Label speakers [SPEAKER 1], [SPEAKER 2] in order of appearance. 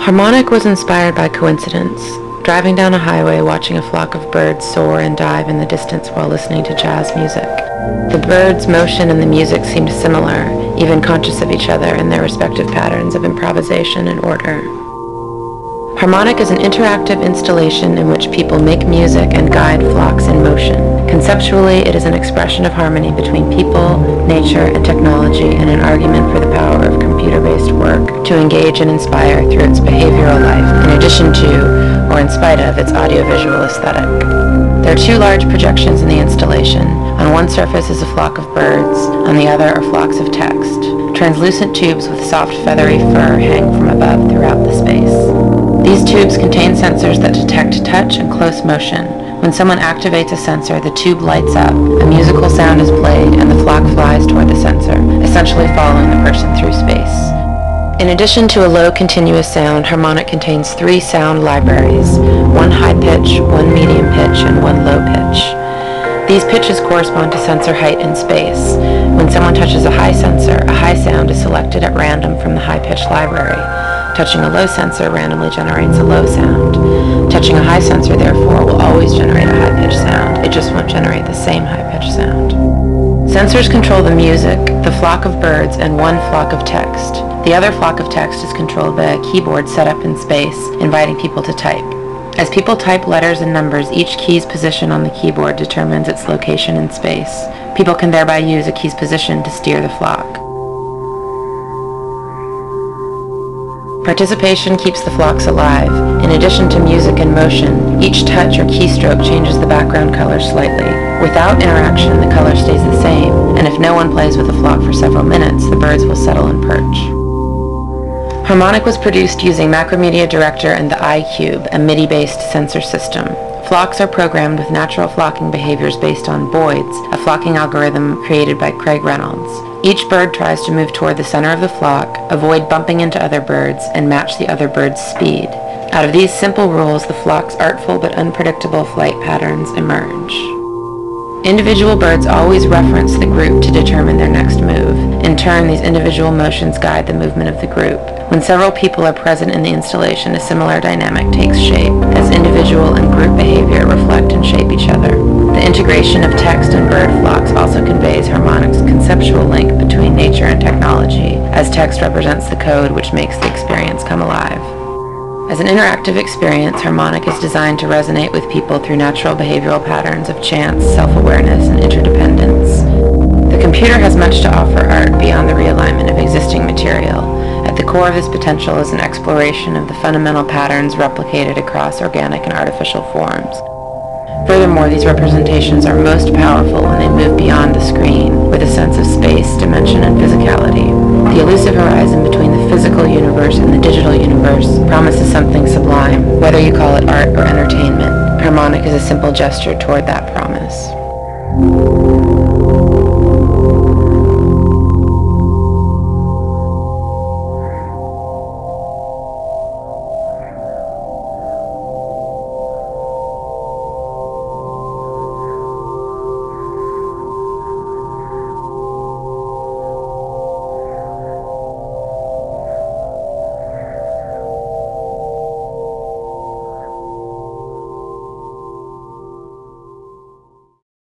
[SPEAKER 1] Harmonic was inspired by coincidence, driving down a highway watching a flock of birds soar and dive in the distance while listening to jazz music. The birds' motion and the music seemed similar, even conscious of each other and their respective patterns of improvisation and order. Harmonic is an interactive installation in which people make music and guide flocks in motion. Conceptually, it is an expression of harmony between people, nature, and technology, and an argument for the power of computer-based work to engage and inspire through its behavioral life, in addition to, or in spite of, its audiovisual aesthetic. There are two large projections in the installation. On one surface is a flock of birds, on the other are flocks of text. Translucent tubes with soft feathery fur hang from above throughout the space. These tubes contain sensors that detect touch and close motion. When someone activates a sensor, the tube lights up, a musical sound is played, and the flock flies toward the sensor, essentially following the person through space. In addition to a low continuous sound, Harmonic contains 3 sound libraries, one high pitch, one medium pitch, and one low pitch. These pitches correspond to sensor height in space. When someone touches a high sensor, a high sound is selected at random from the high-pitch library. Touching a low sensor randomly generates a low sound. Touching a high sensor, therefore, will always generate a high-pitched sound. It just won't generate the same high-pitched sound. Sensors control the music, the flock of birds, and one flock of text. The other flock of text is controlled by a keyboard set up in space, inviting people to type. As people type letters and numbers, each key's position on the keyboard determines its location in space. People can thereby use a key's position to steer the flock. Participation keeps the flocks alive. In addition to music and motion, each touch or keystroke changes the background color slightly. Without interaction, the color stays the same, and if no one plays with the flock for several minutes, the birds will settle and perch. Harmonic was produced using Macromedia Director and the iCube, a MIDI-based sensor system. Flocks are programmed with natural flocking behaviors based on Boids, a flocking algorithm created by Craig Reynolds. Each bird tries to move toward the center of the flock, avoid bumping into other birds, and match the other bird's speed. Out of these simple rules, the flock's artful but unpredictable flight patterns emerge. Individual birds always reference the group to determine their next move. In turn, these individual motions guide the movement of the group. When several people are present in the installation, a similar dynamic takes shape, as individual and group behavior reflect and shape each other. The integration of text and bird flocks also conveys Harmonic's conceptual link between nature and technology, as text represents the code which makes the experience come alive. As an interactive experience, Harmonic is designed to resonate with people through natural behavioral patterns of chance, self-awareness, and interdependence. The computer has much to offer art beyond the realignment of existing material. At the core of this potential is an exploration of the fundamental patterns replicated across organic and artificial forms. Furthermore, these representations are most powerful when they move beyond the screen, with a sense of space, dimension, and physicality. The elusive horizon between the physical universe and the digital universe promises something sublime. Whether you call it art or entertainment, Harmonic is a simple gesture toward that promise.